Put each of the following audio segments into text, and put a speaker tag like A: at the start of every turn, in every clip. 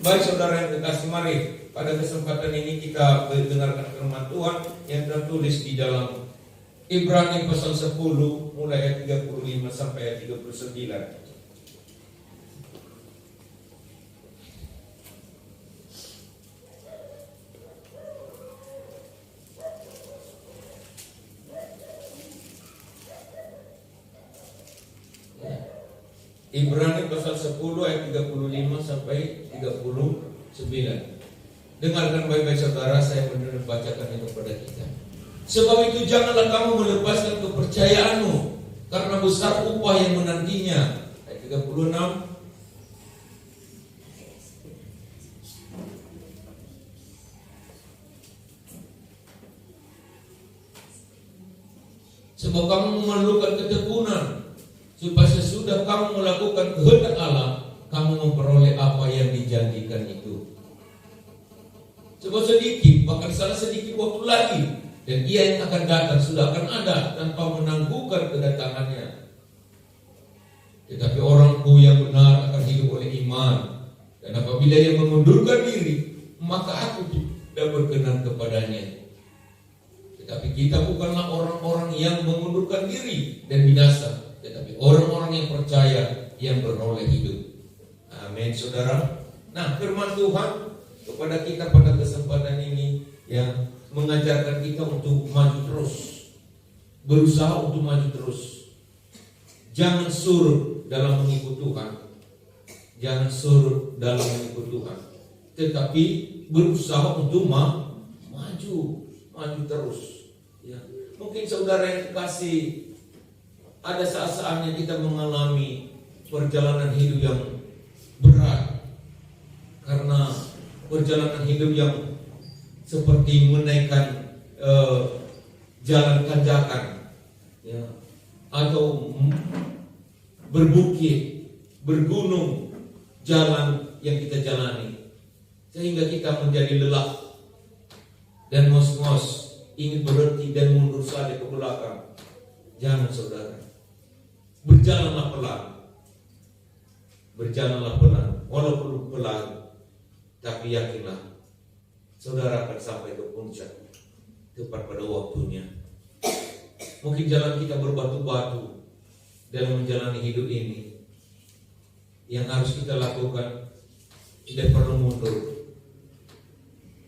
A: Baik saudara yang kekasih, mari pada kesempatan ini kita mendengarkan firman Tuhan yang tertulis di dalam Ibrani pasal 10 mulai ayat 35 sampai ayat 39. Ibrani pasal 10 ayat 35 sampai 39. Dengarkan baik-baik saudara, saya membacakan itu kepada kita. Sebab itu janganlah kamu melepaskan kepercayaanmu, karena besar upah yang menantinya. Ayat 36. Sebab kamu memerlukan ketekunan, supaya sesudah kamu melakukan kehendak Allah, kamu memperoleh apa yang dijanjikan itu. Sebab sedikit, bahkan salah sedikit waktu lagi, dan Ia yang akan datang sudah akan ada tanpa menangguhkan kedatangannya. Tetapi orangku yang benar akan hidup oleh iman, dan apabila ia mengundurkan diri, maka aku tidak berkenan kepadanya. Tetapi kita bukanlah orang-orang yang mengundurkan diri dan binasa, tetapi orang-orang yang percaya yang beroleh hidup. Amin, saudara. Nah, firman Tuhan kepada kita pada kesempatan ini yang mengajarkan kita untuk maju terus, berusaha untuk maju terus. Jangan surut dalam mengikut Tuhan, jangan surut dalam mengikut Tuhan, tetapi berusaha untuk maju terus. Ya. Mungkin saudara yang kekasih, ada saat-saatnya kita mengalami perjalanan hidup yang berat, karena perjalanan hidup yang seperti menaikkan jalan tanjakan, ya, atau berbukit, bergunung jalan yang kita jalani, sehingga kita menjadi lelah dan ngos-ngos, ingin berhenti dan mundur saja ke belakang. Jangan saudara, berjalanlah pelan, walaupun pelan, tapi yakinlah saudara akan sampai ke puncak tepat pada waktunya. Mungkin jalan kita berbatu-batu dalam menjalani hidup ini. Yang harus kita lakukan, tidak perlu mundur,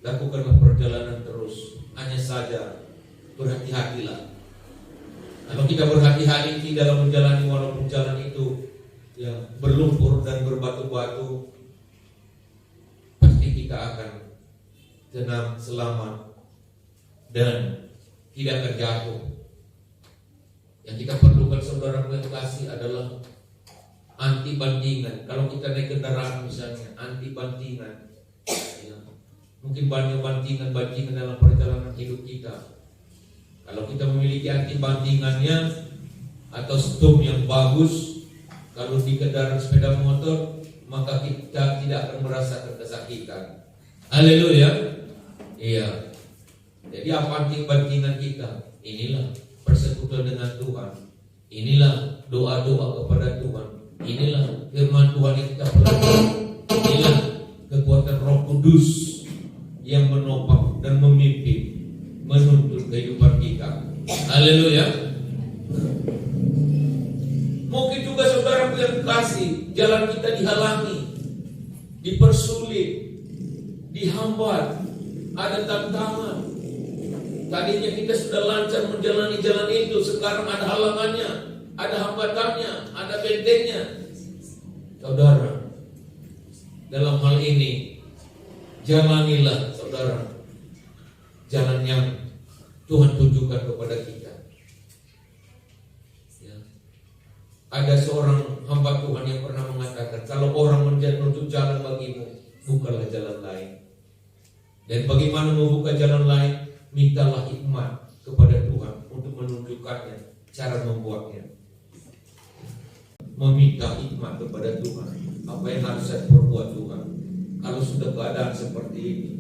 A: lakukanlah perjalanan terus. Hanya saja berhati-hatilah. Kalau kita berhati-hati dalam menjalani, walaupun jalan itu ya berlumpur dan berbatu-batu, pasti kita akan tenang, selamat, dan tidak akan jatuh. Yang kita perlukan saudara yang kasih adalah anti bantingan. Kalau kita naik kendaraan misalnya, anti bantingan. Ya. Mungkin banyak bantingan dalam perjalanan hidup kita. Kalau kita memiliki anti bantingannya atau stop yang bagus, kalau di kendaraan sepeda motor, maka kita tidak akan merasakan kesakitan. Haleluya. Iya. Jadi apa anti bantingan kita? Inilah persekutuan dengan Tuhan. Inilah doa-doa kepada Tuhan. Inilah firman Tuhan yang kita pelajari. Inilah kekuatan Roh Kudus yang menopang dan memimpin, menuntun kehidupan kita. Haleluya. Mungkin juga saudara yang kasih, jalan kita dihalangi, dipersulit, dihambat, ada tantangan. Tadinya kita sudah lancar menjalani jalan itu, sekarang ada halangannya, ada hambatannya, ada bentengnya. Saudara, dalam hal ini jalanilah saudara jalan yang Tuhan tunjukkan kepada kita. Ya. Ada seorang hamba Tuhan yang pernah mengatakan, kalau orang menuntut jalan bagimu, bukalah jalan lain. Dan bagaimana membuka jalan lain? Mintalah hikmat kepada Tuhan untuk menunjukkannya, cara membuatnya. Meminta hikmat kepada Tuhan, apa yang harus saya perbuat Tuhan. Kalau sudah keadaan seperti ini,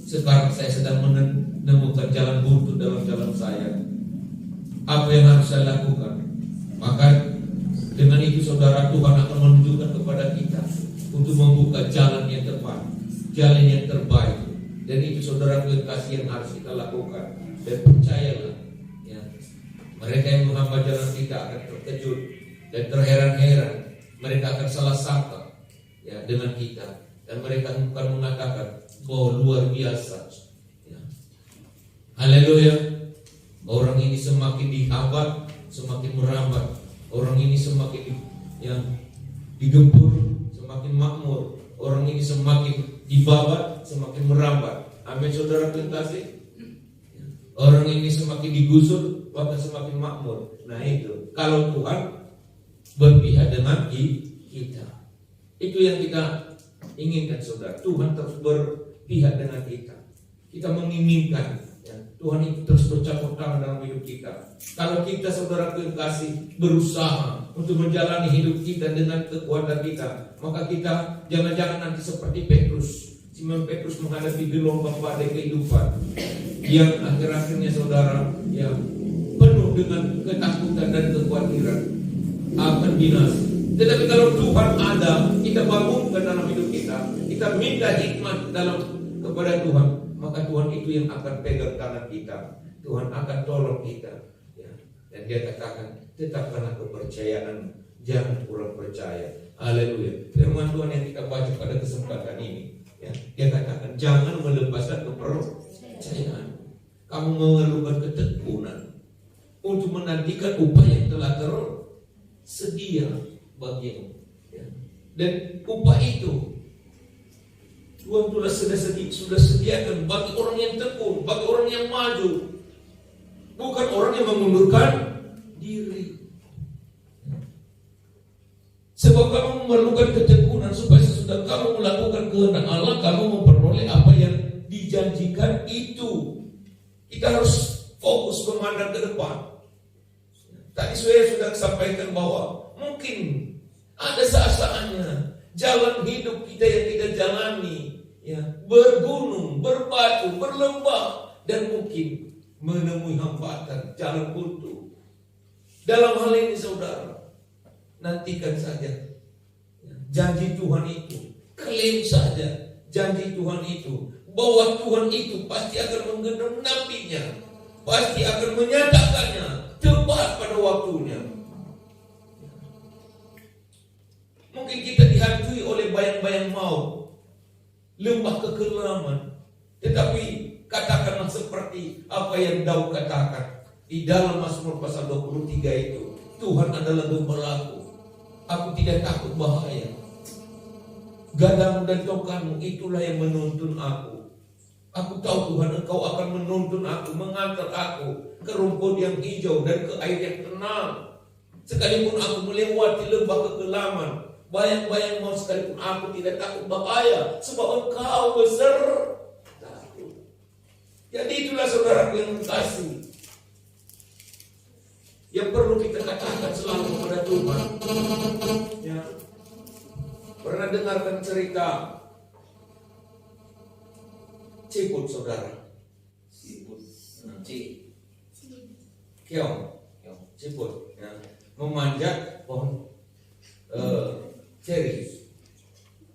A: sekarang saya sedang menemukan jalan buntu dalam jalan saya, apa yang harus saya lakukan? Maka dengan itu saudara, Tuhan akan menunjukkan kepada kita untuk membuka jalan yang tepat. jalan yang terbaik. Dan itu saudara kasih yang harus kita lakukan. Dan percayalah, ya, mereka yang menghambat jalan kita akan terkejut dan terheran-heran. Mereka akan salah sangka, ya, dengan kita, dan mereka akan mengatakan bahwa luar biasa, ya. Haleluya. Orang ini semakin dihambat, semakin merambat. Orang ini semakin digempur, semakin makmur. Orang ini semakin dibabat, semakin merambat. Amin, saudara kasih. Orang ini semakin digusur, bahkan semakin makmur. Nah itu, kalau Tuhan berpihak dengan kita, itu yang kita inginkan, saudara. Tuhan terus berpihak dengan kita. Kita menginginkan, ya, Tuhan itu terus bercampur tangan dalam hidup kita. Kalau kita, saudara kasih, berusaha untuk menjalani hidup kita dengan kekuatan kita, maka kita jangan-jangan nanti seperti Petrus. Simon Petrus menghadapi gelombang badai kehidupan yang akhir-akhirnya, saudara, yang penuh dengan ketakutan dan kekhawatiran akan binasa. Tetapi kalau Tuhan ada, kita bangunkan dalam hidup kita minta hikmat kepada Tuhan, maka Tuhan itu yang akan pegang tangan kita. Tuhan akan tolong kita, ya. Dan dia katakan, tetapkanlah kepercayaan, jangan kurang percaya. Haleluya. Firman Tuhan yang kita baca pada kesempatan ini, ya, dia katakan, jangan melepaskan kepercayaan. Kamu memerlukan ketekunan untuk menantikan upah yang telah tersedia bagimu, ya. Dan upah itu Tuhan sudah sediakan bagi orang yang tekun, bagi orang yang maju, bukan orang yang mengundurkan diri. Sebab kamu memerlukan ketekunan supaya sesudah kamu melakukan kehendak Allah, kamu memperoleh apa yang dijanjikan itu. Kita harus fokus memandang ke depan. Tadi saya sudah sampaikan bahwa mungkin ada saat-saatnya jalan hidup kita yang kita jalani, ya, bergunung, berbatu, berlembah, dan mungkin menemui hambatan, jalan buntu. Dalam hal ini, saudara, nantikan saja, ya, janji Tuhan itu. Klaim saja janji Tuhan itu, bahwa Tuhan itu pasti akan menggenapinya, pasti akan menyatakannya tepat pada waktunya. Mungkin kita dihantui oleh bayang-bayang maut, lembah kekelaman, tetapi katakanlah seperti apa yang Daud katakan di dalam Mazmur pasal 23 itu, Tuhan adalah gembalaku, aku tidak takut bahaya. Gadamu dan tongkatmu itulah yang menuntun aku. Aku tahu Tuhan, Engkau akan menuntun aku, mengantar aku ke rumput yang hijau dan ke air yang tenang. Sekalipun aku melewati lembah kekelaman, bayang-bayang mau, sekalipun aku tidak takut bahaya, sebab Engkau besertaku. Jadi itulah saudara yang kasih, yang perlu kita katakan selalu kepada Tuhan, ya. Pernah dengarkan cerita Ciput, saudara? Ciput, Ciput, ya, memanjat pohon ceri.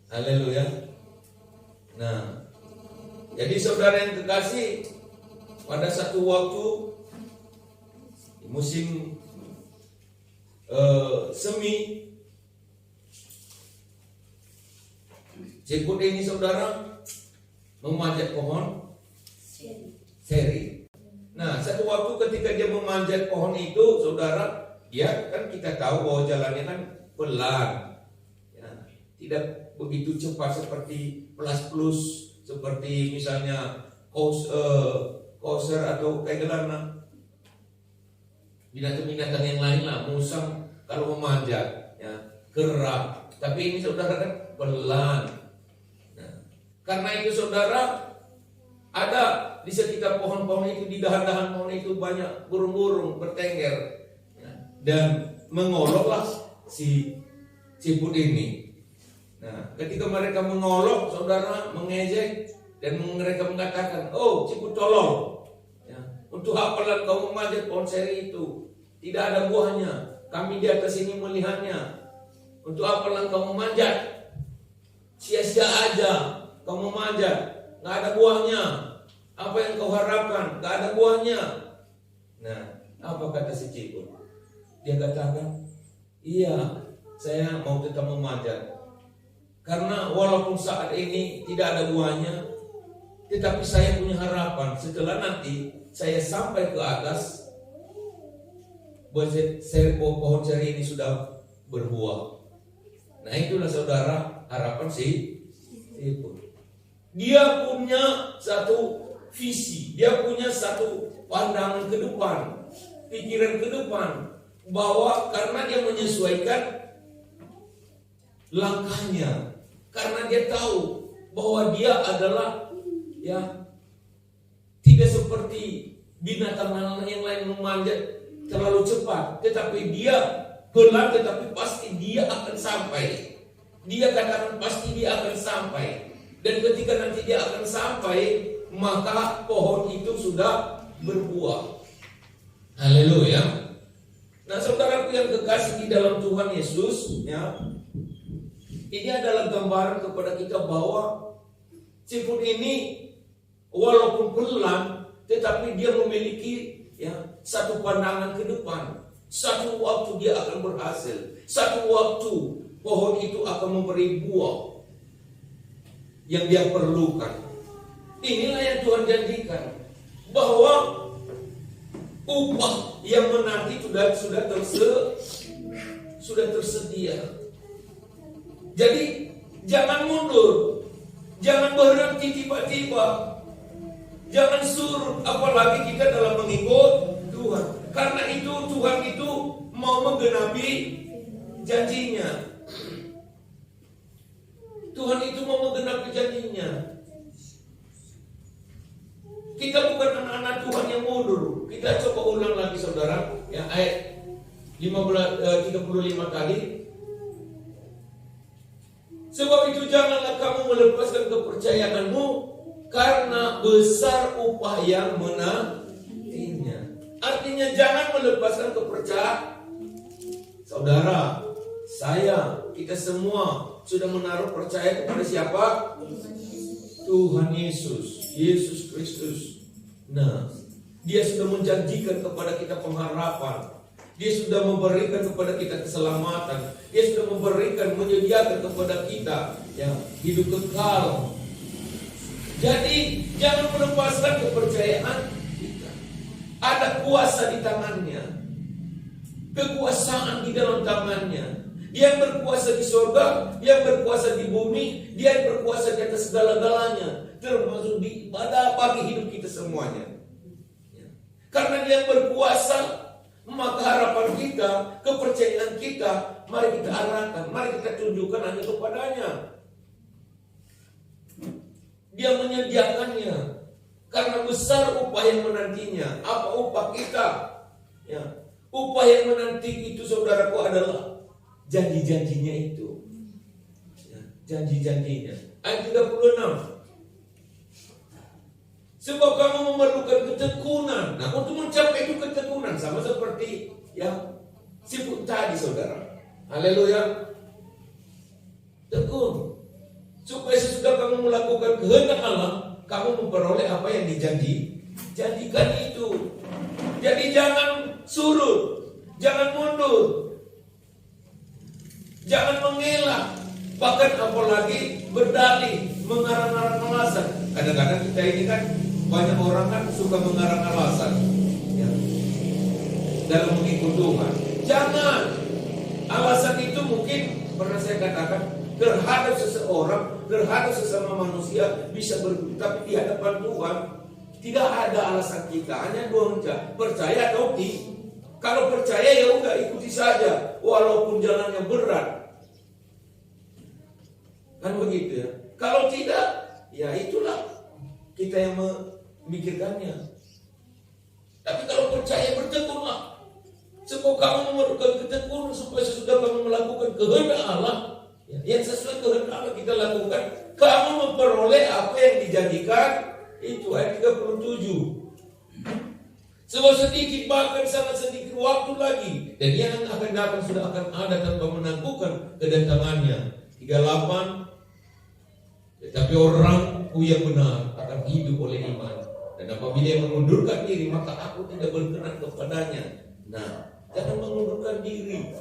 A: Haleluya. Nah, jadi saudara yang kekasih, pada satu waktu di musim semi, Ciput ini, saudara, memanjat pohon seri. Nah, satu waktu ketika dia memanjat pohon itu, saudara, dia kan, kita tahu bahwa jalannya kan pelan, ya, tidak begitu cepat seperti plus, seperti misalnya Coaster atau kayak gelana, binatang-binatang yang lain lah, musang kalau memanjat, ya, gerak. Tapi ini, saudara, kan pelan. Nah, karena itu, saudara, ada di sekitar pohon-pohon itu, di dahan-dahan pohon itu banyak burung-burung bertengger, ya, dan mengoloklah si Ciput ini. Nah, ketika mereka mengolok, saudara, mengejek, dan mereka mengatakan, "Oh, Ciput, tolong, ya, untuk apalah kau memanjat pohon seri itu? Tidak ada buahnya. Kami di atas ini melihatnya. Untuk apalah kau memanjat? Sia-sia aja. kamu manjat, nggak ada buahnya. Apa yang kau harapkan, nggak ada buahnya. Nah, apa kata si Cipul? Dia katakan, iya, saya mau tetap memanjat. Karena walaupun saat ini tidak ada buahnya, tetapi saya punya harapan setelah nanti saya sampai ke atas, pohon ceri ini sudah berbuah. Nah, itulah saudara harapan si Cipul. Dia punya satu visi, dia punya satu pandangan ke depan, pikiran ke depan, bahwa karena dia menyesuaikan langkahnya, karena dia tahu bahwa dia adalah tidak seperti binatang yang lain memanjat terlalu cepat, tetapi dia pelan, tetapi pasti dia akan sampai. Dia katakan pasti dia akan sampai. Dan ketika nanti dia akan sampai, maka pohon itu sudah berbuah. Haleluya. Nah, saudaraku yang kekasih di dalam Tuhan Yesus, ini adalah gambaran kepada kita bahwa Cipul ini walaupun pelan, tetapi dia memiliki satu pandangan ke depan. Satu waktu dia akan berhasil. Satu waktu pohon itu akan memberi buah yang dia perlukan. Inilah yang Tuhan janjikan, bahwa upah yang menanti sudah tersedia. Jadi jangan mundur, jangan berhenti tiba-tiba, jangan surut, apalagi kita dalam mengikut Tuhan. Karena itu Tuhan itu mau menggenapi janjinya. Tuhan itu mau menggenapi janjinya. Kita bukan anak-anak Tuhan yang mundur. Kita coba ulang lagi saudara, ayat 35 tadi. Sebab itu janganlah kamu melepaskan kepercayaanmu, karena besar upah yang menantinya. Artinya jangan melepaskan kepercayaan. Saudara, saya, kita semua sudah menaruh percaya kepada siapa? Tuhan Yesus, Yesus Kristus. Nah, dia sudah menjanjikan kepada kita pengharapan. Dia sudah memberikan kepada kita keselamatan. Dia sudah memberikan, menyediakan kepada kita hidup kekal. Jadi jangan melepaskan kepercayaan kita. Ada kuasa di tangannya, kekuasaan di dalam tangannya. Dia yang berkuasa di surga, dia yang berkuasa di bumi, dia yang berkuasa di atas segala-galanya, termasuk bagi hidup kita semuanya. Karena dia yang berkuasa, maka harapan kita, kepercayaan kita, mari kita arahkan, mari kita tunjukkan hanya kepadanya. Dia menyediakannya, karena besar upah yang menantinya. Apa upah kita? Upah yang menanti itu saudaraku adalah janji-janjinya itu. Janji-janjinya. Ayat 36. Sebab kamu memerlukan ketekunan. Nah, untuk mencapai itu ketekunan sama seperti Cipul tadi saudara. Haleluya. Tekun. Supaya sesudah kamu melakukan kehendak Allah, kamu memperoleh apa yang dijanjikan itu. Jadi jangan surut, jangan mundur, jangan mengelak, bahkan apalagi berdalih, mengarang-arang alasan. Kadang-kadang kita ini kan, banyak orang kan suka mengarang alasan dalam mengikut Tuhan. Jangan. Alasan itu mungkin pernah saya katakan, terhadap seseorang, terhadap sesama manusia bisa berguna, tapi di hadapan Tuhan tidak ada alasan kita, hanya dua macam, percaya atau tidak. Kalau percaya ya udah ikuti saja, walaupun jalannya berat, kan begitu ya. Kalau tidak, ya itulah kita yang memikirkannya. Tapi kalau percaya, bertekunlah. Sebab kamu memerlukan ketekunan supaya sesudah kamu melakukan kehendak Allah, yang sesuai kehendak Allah kita lakukan, kamu memperoleh apa yang dijanjikan. Itu ayat 37. Sebab sedikit, bahkan sangat sedikit waktu lagi, dan yang akan datang sudah akan ada tanpa menangguhkan kedatangannya. 38. Tetapi orangku yang benar akan hidup oleh iman. Dan apabila dia mengundurkan diri, maka aku tidak berkenan kepadanya. Nah, jangan mengundurkan diri.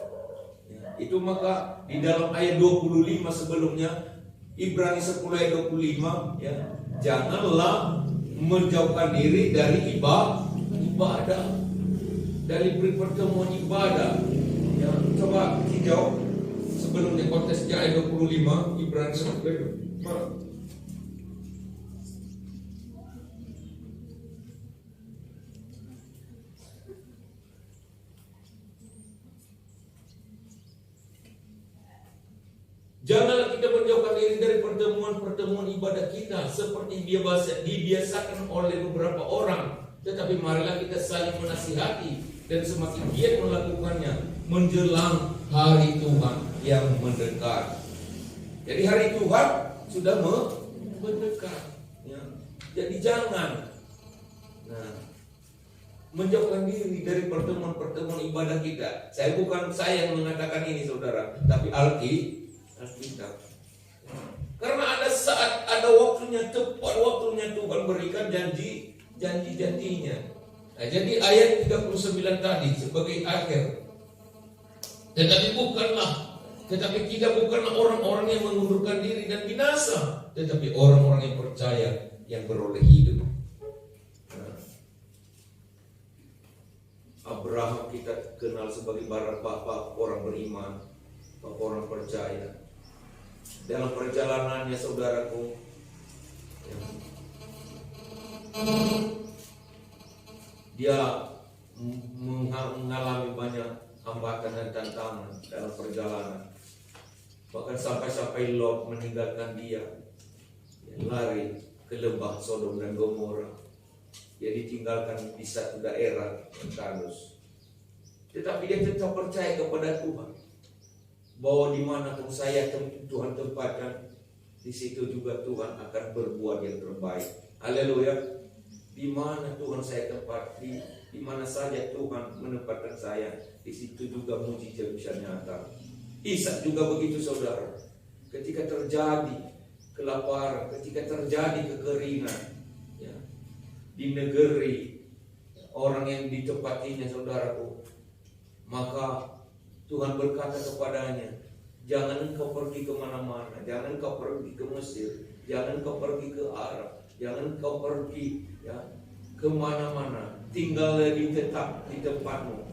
A: Ya, itu maka di dalam ayat 25 sebelumnya, Ibrani 10 ayat 25, ya, janganlah menjauhkan diri dari ibadah, dari pertemuan ibadah. Ya, coba tinjau sebelumnya konteksnya ayat 25, Ibrani 10 ayat 25. Janganlah kita menjauhkan diri dari pertemuan ibadah kita seperti dibiasakan oleh beberapa orang, tetapi marilah kita saling menasihati dan semakin giat melakukannya menjelang hari Tuhan yang mendekat. Jadi hari Tuhan sudah mendekat. Ya. Jadi jangan menjauhkan diri dari pertemuan ibadah kita. Saya yang mengatakan ini, saudara, tapi Alkitab. Karena ada saat, ada waktunya, tepat waktunya Tuhan berikan janji-janjinya. Nah, jadi ayat 39 tadi sebagai akhir. Tetapi kita bukanlah orang-orang yang mengundurkan diri dan binasa, tetapi orang-orang yang percaya yang beroleh hidup. Nah, Abraham kita kenal sebagai bapak orang beriman, bapak orang percaya. Dalam perjalanannya, saudaraku, ya, dia mengalami banyak hambatan dan tantangan dalam perjalanan. Bahkan sampai Lot meninggalkan dia, lari ke lembah Sodom dan Gomora. Dia ditinggalkan di satu daerah Tarsus. Tetapi dia tetap percaya kepada Tuhan, bahwa di mana pun saya Tuhan tempatkan, di situ juga Tuhan akan berbuat yang terbaik. Haleluya. Di mana Tuhan saya tempat, di mana saja Tuhan menempatkan saya, di situ juga mujizat bisa nyata. Ishak juga begitu, saudara. Ketika terjadi kelaparan, ketika terjadi kekeringan, ya, di negeri orang yang ditempatinya, saudaraku, maka Tuhan berkata kepadanya, jangan engkau pergi kemana-mana, jangan engkau pergi ke Mesir, jangan engkau pergi ke Arab, jangan engkau pergi, ya, kemana-mana, tinggallah tetap di tempatmu,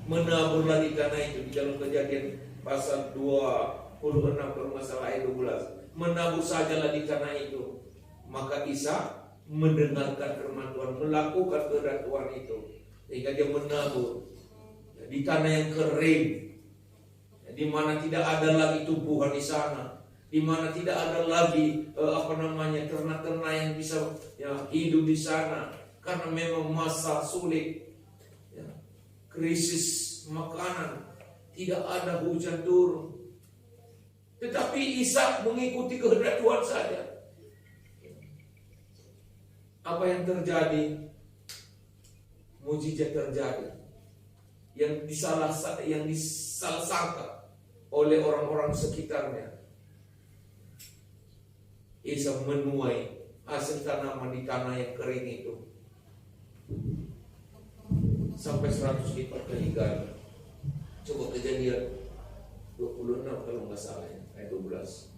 A: menaburlah di tanah itu. Di dalam Kejadian pasal 26 kalau nggak salah ayat 12, menabur sajalah di tanah itu. Maka Ishak mendengarkan firman Tuhan, melakukan kehendak Tuhan itu, sehingga dia menabur di tanah yang kering, di mana tidak ada lagi tumbuhan di sana, di mana tidak ada lagi ternak-ternak yang bisa, ya, hidup di sana, karena memang masa sulit, ya, krisis makanan, tidak ada hujan turun. Tetapi Ishak mengikuti kehendak Tuhan saja. Apa yang terjadi? Mujizat terjadi. Yang disalah sangka oleh orang-orang sekitarnya. Ishak menuai hasil tanaman di tanah yang kering itu sampai 100 lipat kali. Coba Kejadian 26 kalau nggak salah, ayat 12.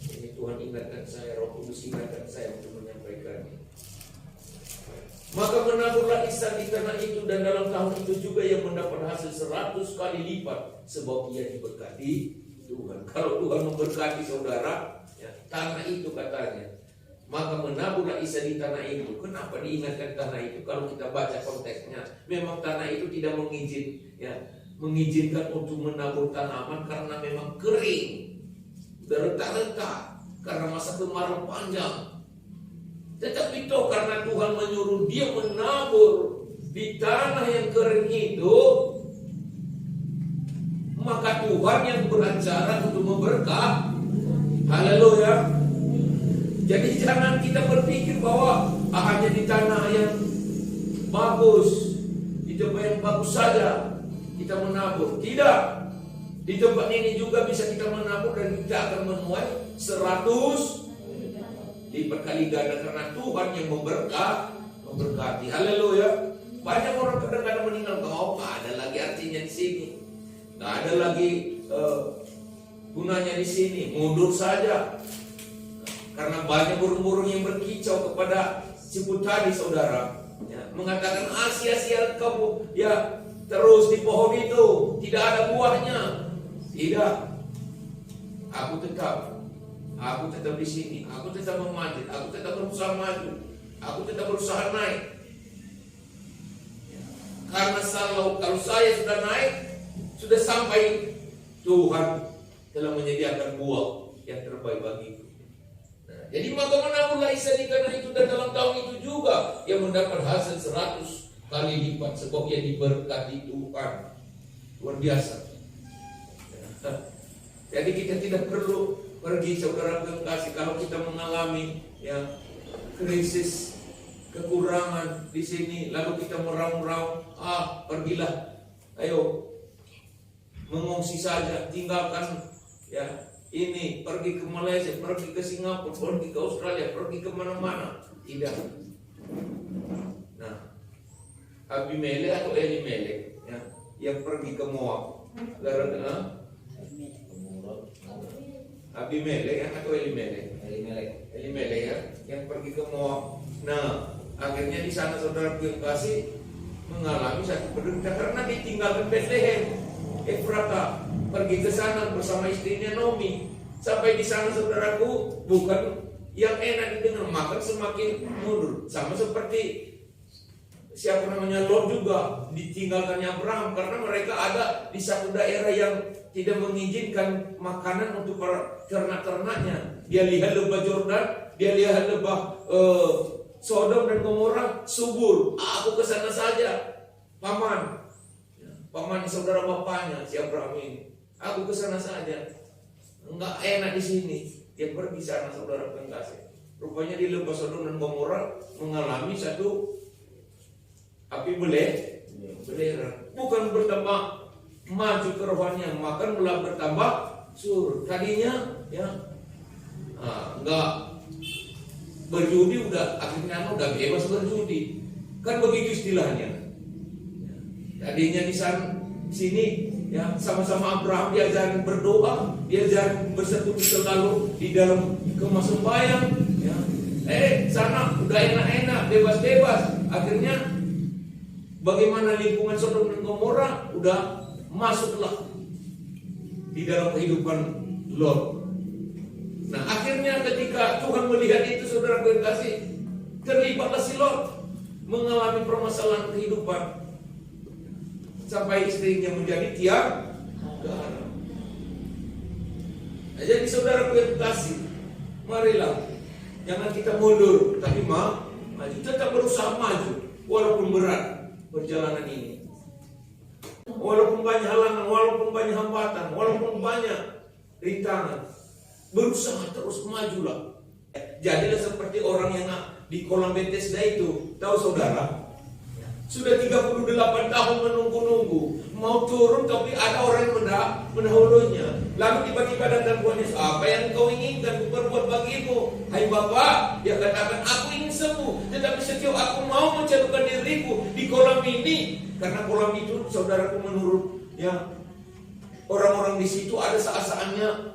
A: Ini Tuhan ingatkan saya, Roh Kudus ingatkan saya untuk menyampaikannya. Maka menaburlah Ishak di tanah itu, dan dalam tahun itu juga ia mendapat hasil 100 kali lipat, sebab ia diberkati Tuhan. Kalau Tuhan memberkati saudara, ya, tanah itu katanya, maka menaburlah Ishak di tanah itu. Kenapa diingatkan tanah itu? Kalau kita baca konteksnya, memang tanah itu tidak mengizinkan untuk menabur tanaman karena memang kering, retak-retak karena masa kemarau panjang. Tetapi toh karena Tuhan menyuruh dia menabur di tanah yang kering itu, maka Tuhan yang berencana untuk memberkati. Haleluya. Jadi jangan kita berpikir bahwa hanya di tanah yang bagus, di tempat yang bagus saja kita menabur. Tidak. Di tempat ini juga bisa kita menabur dan kita akan menuai 100 lipat kali ganda, karena Tuhan yang memberkati. Haleluya. Banyak orang kadang-kadang meninggal, nggak ada lagi artinya di sini, nggak ada lagi gunanya di sini, mundur saja. Karena banyak burung-burung yang berkicau kepada siput tadi, saudara, ya, mengatakan sia-sia kamu ya terus di pohon itu, tidak ada buahnya. Tidak, aku tetap di sini, aku tetap memanjat, aku tetap berusaha maju, aku tetap berusaha naik. Karena kalau saya sudah naik, sudah sampai, Tuhan telah menyediakan buah yang terbaik bagiku. Nah, jadi maka menaburlah Ishak karena itu, dan dalam tahun itu juga ia mendapat hasil 100 kali lipat, sebab ia diberkati Tuhan. Luar biasa. Nah, jadi kita tidak perlu pergi, saudara yang kasih, kalau kita mengalami yang krisis, kekurangan di sini, lalu kita meraung-raung, pergilah, ayo mengungsi saja, tinggalkan ya ini, pergi ke Malaysia, pergi ke Singapura, pergi ke Australia, pergi kemana-mana. Tidak. Nah, Abimelek atau Elimelek ya, yang pergi ke Moab, Abimelek ya, atau Elimelek ya, yang pergi ke Moab. Nah, akhirnya di sana saudara yang kasih mengalami satu penderitaan karena ditinggalkan Bethlehem, Efrata, pergi ke sana bersama istrinya Naomi. Sampai di sana saudaraku, bukan yang enak didengar, makan semakin mundur. Sama seperti siapa namanya Lot juga, ditinggalkannya Abraham karena mereka ada di satu daerah yang tidak mengizinkan makanan untuk para ternak-ternaknya. Dia lihat lembah Yordan, dia lihat lembah Sodom dan Gomora subur. Aku ke sana saja, paman saudara bapaknya si Abraham ini. Aku ke sana saja. Enggak enak di sini. Dia pergi sana, saudara pengkasih. Rupanya di lembah Sodom dan Gomora mengalami satu api belerang. Bukan bertambah maju kerohanian, makan mulai bertambah surut. Tadinya ya enggak berjudi, akhirnya udah bebas berjudi, kan begitu istilahnya. Tadinya di sana sini ya sama-sama Abraham diajarin berdoa, diajarin bersatu selalu di dalam kemah sembahyang. Ya. Sana udah enak-enak, bebas-bebas. Akhirnya bagaimana lingkungan Sodom dan Gomora udah masuklah di dalam kehidupan Lot. Nah, akhirnya ketika Tuhan melihat itu, saudara kasih, terlibatlah si Lot mengalami permasalahan kehidupan sampai istrinya menjadi tiang garam. Nah, jadi saudara kasih, marilah jangan kita mundur, tapi maju, tetap berusaha maju walaupun berat perjalanan ini, walaupun banyak halangan, walaupun banyak hambatan, walaupun banyak rintangan. Berusaha terus majulah. Jadilah seperti orang yang di kolam Bethesda itu. Tahu saudara, sudah 38 tahun menunggu-nunggu, mau turun tapi ada orang yang mendahulunya. Lalu tiba-tiba datang Tuhan Yesus, apa yang kau inginkan ku perbuat bagimu? Hai Bapa, dia katakan, aku ingin sembuh, tetapi setiap aku mau mencelukan diriku di kolam ini. Karena kolam itu, saudaraku, menurut ya orang-orang di situ ada saat-saatnya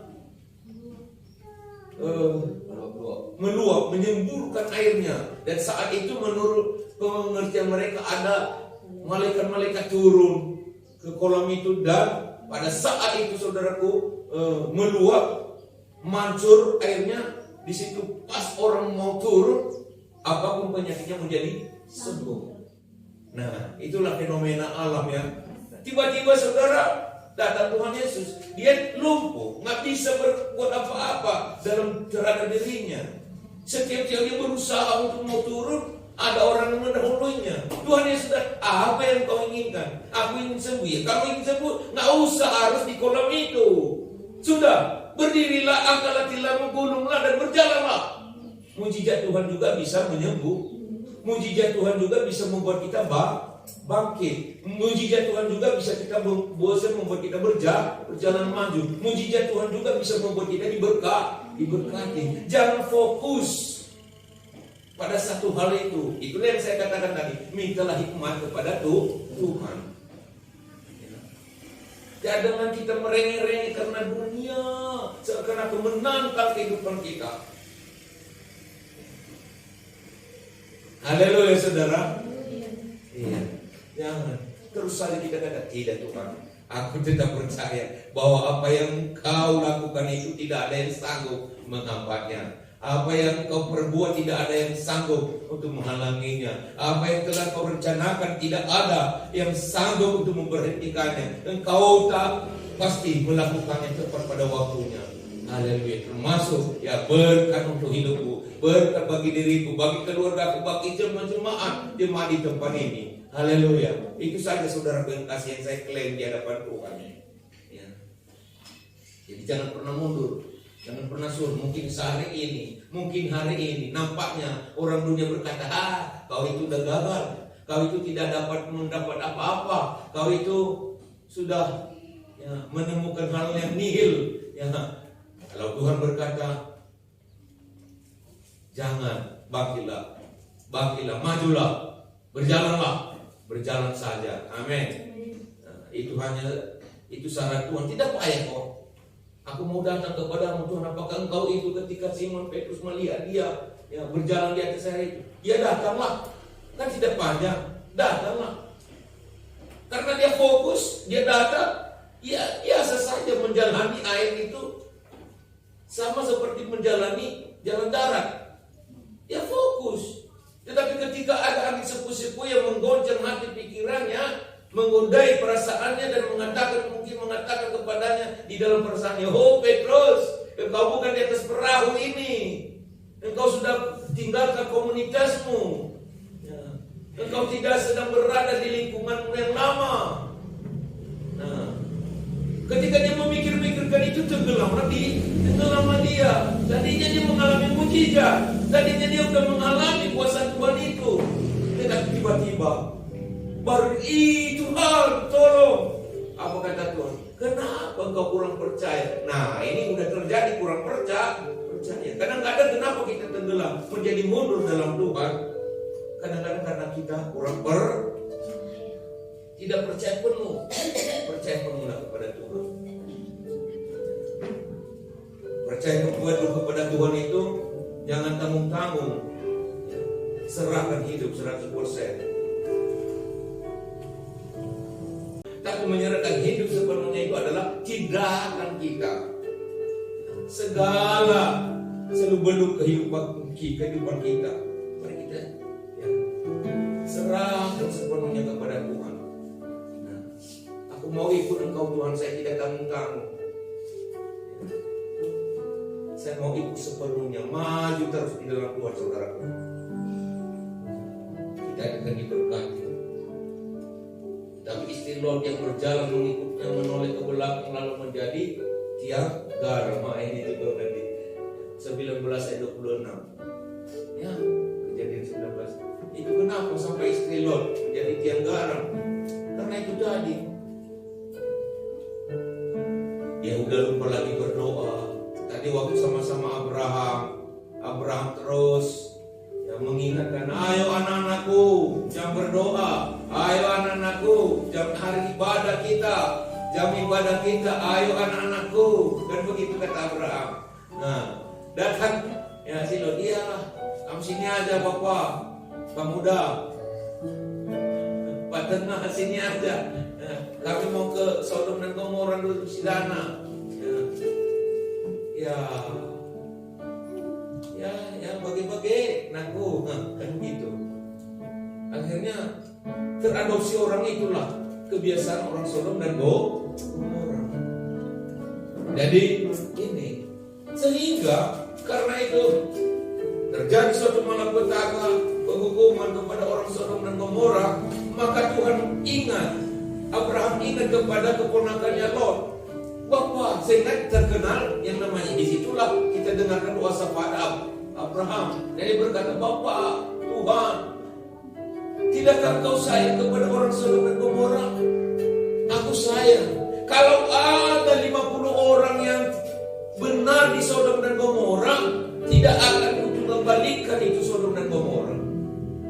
A: meluap, menyemburkan airnya. Dan saat itu menurut pengertian mereka ada malaikat-malaikat turun ke kolam itu, dan pada saat itu saudaraku meluap, mancur airnya di situ. Pas orang mau turun, apapun penyakitnya menjadi sembuh. Nah, itulah fenomena alam ya. Tiba-tiba saudara datang Tuhan Yesus, dia lumpuh, nggak bisa berbuat apa-apa terhadap dirinya. Setiap dia berusaha untuk mau turun, ada orang yang mendahulunya. Tuhan Yesus, apa yang kau inginkan? Aku ingin sembuh. Ya, kamu ingin sembuh, nggak usah harus di kolam itu. Sudah, berdirilah, angkatlah tilammu, gulunglah dan berjalanlah. Mujizat Tuhan juga bisa menyembuh. Mujizat Tuhan juga bisa membuat kita bangkit. Mujizat Tuhan juga bisa kita membuat kita berjalan maju. Mujizat Tuhan juga bisa membuat kita diberkati. Jangan fokus pada satu hal itu. Itulah yang saya katakan tadi. Mintalah hikmat kepada Tuhan. Jangan kita merengek-rengek karena dunia, seakan-akan menangkal kehidupan kita. Haleluya saudara. Iya. Jangan terus saja kita kata tidak Tuhan. Aku tetap percaya bahwa apa yang kau lakukan itu tidak ada yang sanggup menghambatnya. Apa yang kau perbuat tidak ada yang sanggup untuk menghalanginya. Apa yang telah kau rencanakan tidak ada yang sanggup untuk memberhentikannya. Engkau tak pasti melakukannya tepat pada waktunya. Haleluya. Termasuk ya berkat untuk hidupku, berkat bagi diriku, bagi keluargaku, bagi jemaat di tempat ini. Haleluya. Itu saja saudara yang kasih yang saya klaim di hadapan Tuhan. Ya. Jadi jangan pernah mundur, jangan pernah surut. Mungkin sehari ini, mungkin hari ini nampaknya orang dunia berkata, kau itu udah gagal, kau itu tidak dapat mendapat apa-apa, kau itu sudah ya, menemukan hal yang nihil. Ya. Kalau Tuhan berkata, jangan, bangkitlah, majulah, berjalan saja. Amin. Nah, itu syarat Tuhan. Tidak payah kok. Aku mau datang kepadamu Tuhan. Apakah engkau itu ketika Simon Petrus melihat dia ya, berjalan di atas air itu? Dia datanglah. Kan tidak panjang. Datanglah. Karena dia fokus, dia datang. Ya biasa saja menjalani air itu. Sama seperti menjalani jalan darat. Dia fokus. Tetapi ketika ada angin sepu-sepu yang menggoncang hati pikirannya, menggodai perasaannya dan mungkin mengatakan kepadanya di dalam perasaannya, oh Petrus, engkau bukan di atas perahu ini. Engkau sudah tinggalkan komunitasmu. Ya. Engkau tidak sedang berada di lingkunganmu yang lama. Nah, ketika dia memikir-mikirkan itu tenggelamlah dia. Tadinya dia mengalami mujizat. Tadinya dia sudah mengalami kuasa Tuhan itu. Tetapi tiba-tiba baru Tuhan tolong. Apa kata Tuhan? Kenapa engkau kurang percaya? Nah ini udah terjadi kurang percaya. Kadang-kadang kenapa kita tenggelam menjadi mundur dalam Tuhan? Kadang-kadang karena kita kurang tidak percaya penuh. Percaya penuhlah kepada Tuhan. Percaya kepada Tuhan itu jangan tanggung-tanggung. Serahkan hidup 100%. Tapi menyerahkan hidup sepenuhnya itu adalah tindakan kita. Segala seluk-beluk kehidupan kita. Mari kita ya, serahkan sepenuhnya kepada Tuhan. Nah, aku mau ikut engkau Tuhan, saya tidak tanggung-tanggung. Saya mau ikut sepenuhnya, maju terus di dalam Tuhan saudaraku. Kita akan diberkati. Tapi istri Lot yang berjalan mengikutnya menoleh ke belakang lalu menjadi tiang garam. Ini juga tadi 19 ayat 26. Ya, Kejadian 19. Itu kenapa sampai istri Lot menjadi tiang garam? Karena itu tadi. Dia udah lupa lagi berdoa. Tadi waktu sama-sama Abraham terus ya, mengingatkan, ayo anak-anakku jam berdoa, ayo anak-anakku jam hari ibadah kita, ayo anak-anakku. Dan begitu kata Abraham. Nah datang ya silo dia, kamu sini aja bapak, Pak muda, Pak tengah sini aja. Nah, kami mau ke Sodom dan Gomora dulu di sana. Ya bagi-bagi naku kan gitu. Akhirnya teradopsi orang itulah kebiasaan orang Sodom dan Gomora. Jadi ini sehingga karena itu terjadi suatu malapetaka penghukuman kepada orang Sodom dan Gomora, maka Tuhan Abraham ingat kepada keponakannya Lot. Bapak, sehingga terkenal yang namanya disitulah kita dengarkan doa syafaat Abraham. Jadi berkata, Bapak, Tuhan, Tidakkah kau sayang kepada orang Sodom dan Gomora? Aku sayang. Kalau ada 50 orang yang benar di Sodom dan Gomora, tidak akan untuk membalikkan itu Sodom dan Gomora.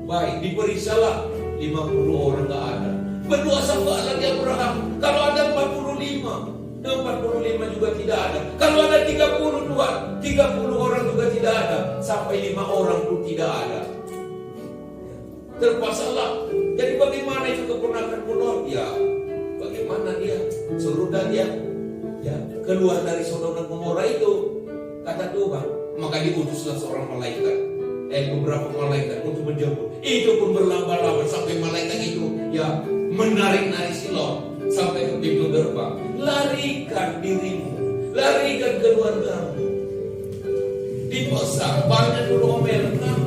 A: Baik, diperiksalah 50 orang gak ada. Berdoa sama lagi Abraham. Kalau ada 45 juga tidak ada. Kalau ada 30 Tuhan, 30 orang juga tidak ada. Sampai 5 orang pun tidak ada. Terpaksalah. Jadi bagaimana itu keponakan Lot? Ya, bagaimana dia? Suruh dia ya keluar dari Sodom dan Gomora itu, kata Tuhan. Maka diutuslah seorang malaikat, beberapa malaikat untuk menjemput. Itu pun berlama-lama sampai malaikat itu ya menarik si Lot sampai ke pintu gerbang. Larikan dirimu, larikan keluargamu. Dipaksa, banyak dulu omelkan.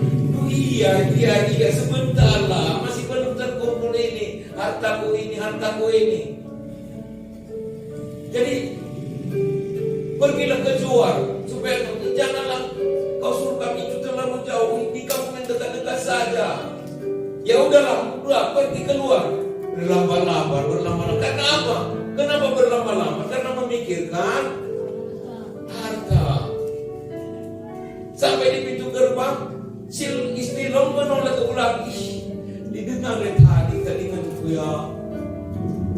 A: Iya, sebentar lah, masih belum terkumpul ini, hartaku ini. Jadi pergilah ke Zoar, supaya janganlah kau suruh kami itu terlalu jauh, di kampung yang dekat-dekat saja. Ya udahlah, pergi keluar. Berlama-lama. Karena apa? Kenapa berlama-lama? Karena memikirkan harta. Sampai di pintu gerbang, si istri Lot menoleh ke ulang. Didengar tadi telingaku ya.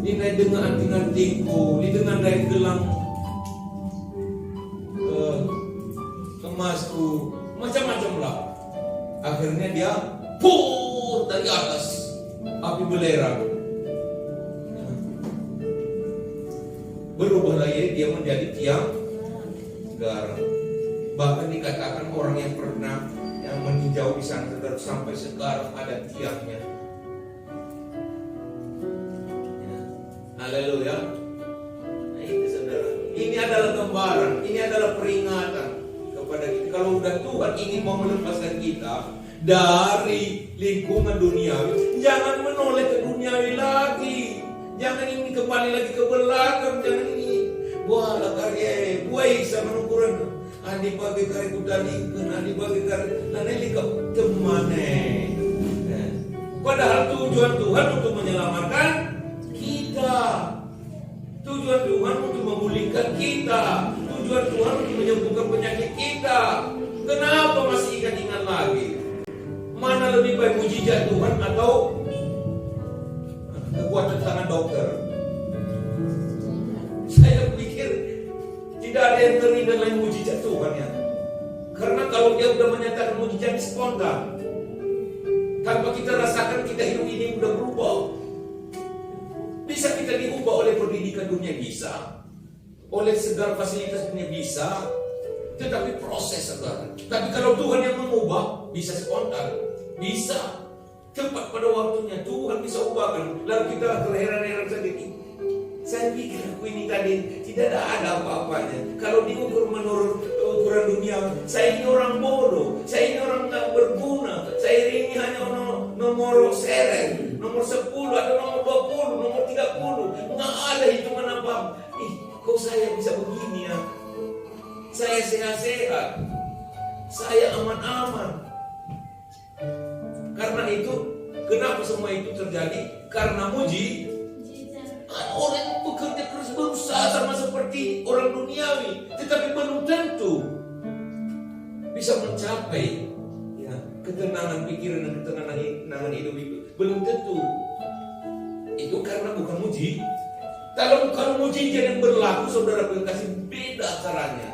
A: Ini dengan anting-antingku, didengar dari gelang emasku, macam-macam lah. Akhirnya dia pur dari atas api belerang. Berubahlah dia menjadi tiang garam. Bahkan dikatakan orang yang pernah yang meninjau di sana sampai sekarang ada tiangnya. Haleluya. Nah, itu saudara. Ini adalah gambaran, ini adalah peringatan kepada kita. Kalau udah Tuhan ingin mau melepaskan kita dari lingkungan duniawi, jangan menoleh ke duniawi lagi. Jangan ingin kembali lagi ke belakang. Jangan ini buahlah karya, buai sama ukuran. Adi bagi karya kudali, adi bagi karya, adi likap temane. Padahal tujuan Tuhan untuk menyelamatkan kita. Tujuan Tuhan untuk memulihkan kita. Tujuan Tuhan untuk menyembuhkan penyakit kita. Kenapa masih ingat-ingat lagi? Mana lebih baik mujizat Tuhan atau kekuatan tangan dokter? Saya pikir tidak ada yang terindah lain mujizat Tuhan ya. Karena kalau dia sudah menyatakan mujizat spontan, tanpa kita rasakan kita hidup ini sudah berubah. Bisa kita diubah oleh pendidikan dunia, bisa, oleh segala fasilitas dunia, bisa. Tetapi proses saudara. Tapi kalau Tuhan yang mengubah, bisa spontan, bisa tepat pada waktunya. Tuhan bisa ubahkan. Lalu kita terheran-heran sendiri. Saya pikir aku ini tadi tidak ada apa-apanya. Kalau diukur menurut ukuran dunia, saya ini orang bodoh, saya ini orang tak berguna, saya ini hanya nomor seret, nomor 10 atau nomor 20, nomor 30. Nggak ada hitungan apa. Kok saya bisa begini ya? Saya sehat-sehat, saya aman-aman. Karena itu, kenapa semua itu terjadi? Karena orang yang bekerja keras berusaha sama seperti orang duniawi, tetapi belum tentu bisa mencapai ya, ketenangan pikiran dan ketenangan hidup itu. Belum tentu. Itu karena bukan muji. Kalau mujizat yang berlaku, saudara kasih beda caranya.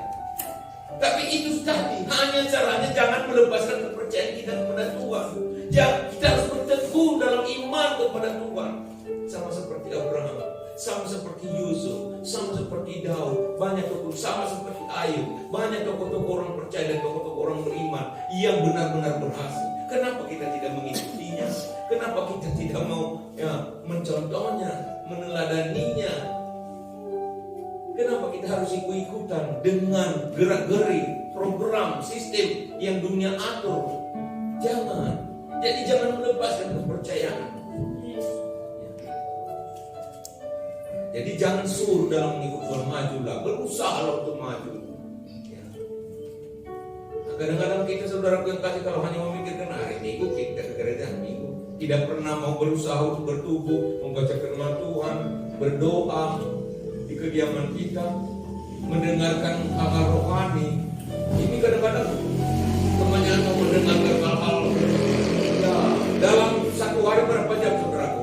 A: Tapi itu tadi, hanya caranya jangan melepaskan kepercayaan kita kepada Tuhan. Kita harus berteguh dalam iman kepada Tuhan. Sama seperti Abraham, sama seperti Yusuf, sama seperti Daud, banyak tokoh, sama seperti Ayub, banyak tokoh-tokoh orang percaya dan tokoh-tokoh orang beriman yang benar-benar berhasil. Kenapa kita tidak mengikutinya? Kenapa kita tidak mau mencontohnya, meneladaninya? Kenapa kita harus ikut-ikutan dengan gerak-geri program sistem yang dunia atur? Jangan. Jadi jangan melepaskan kepercayaan. Jadi jangan suruh dalam mengikut Tuhan, majulah, berusaha untuk maju. Ya. Nah, kadang-kadang kita saudara yang kasih kalau hanya memikirkan hari Minggu kita ke gereja Minggu, tidak pernah mau berusaha untuk bertumbuh, membaca firman Tuhan, berdoa di kediaman kita, mendengarkan hal-hal rohani. Ini kadang-kadang kebanyakan mau mendengarkan hal-hal ya, dalam satu hari berapa jam saudaraku?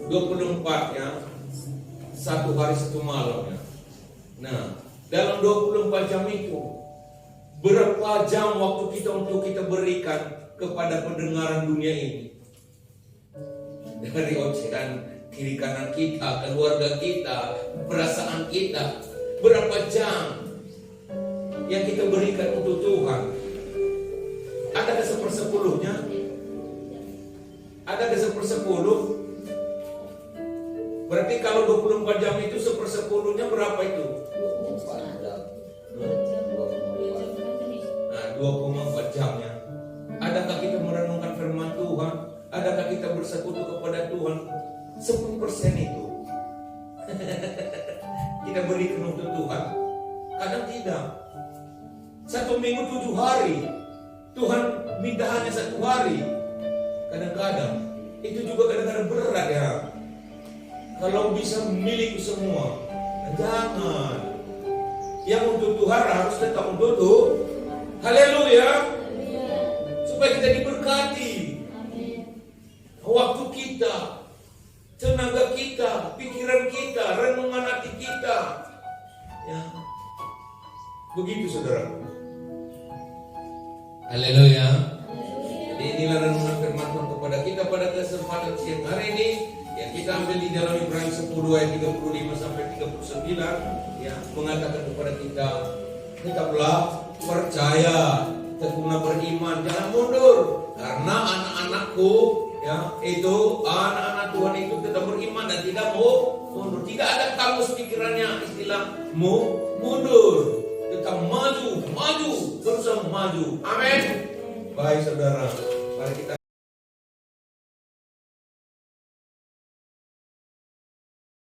A: 24-nya satu hari satu malamnya. Nah, dalam 24 jam itu berapa jam waktu kita untuk kita berikan kepada pendengaran dunia ini? Dari ocehan kiri kanan kita, keluarga kita, perasaan kita, berapa jam yang kita berikan untuk Tuhan? Adakah 1/10-nya? Adakah 1/10? Berarti kalau 24 jam itu 1/10-nya berapa itu?
B: 24 jam.
A: Nah, 24 jamnya. Adakah kita merenungkan firman Tuhan? Adakah kita bersekutu kepada Tuhan? 10% itu kita berikan untuk Tuhan. Kadang tidak. 1 minggu 7 hari Tuhan minta hanya 1 hari. Kadang-kadang itu juga kadang-kadang berat ya. Kalau bisa milik semua, jangan. Yang untuk Tuhan harus tetap untuk Tuhan. Haleluya. Supaya kita diberkati. Waktu kita, tenaga kita, pikiran kita, renungan hati kita. Ya. Begitu saudara. Haleluya. Jadi inilah renungan firman Tuhan kepada kita pada kesempatan siang hari ini. Yang kita ambil di dalam Ibrani 10 ayat 35 sampai 39 ya, mengatakan kepada kita, tetaplah percaya, tekunlah beriman, jangan mundur, karena anak-anakku ya, itu anak-anak Tuhan itu tetap beriman dan tidak mau mundur. Tidak ada kamus pikirannya istilah mau mundur, tetap maju, berusaha maju. Amin. Baik saudara, mari kita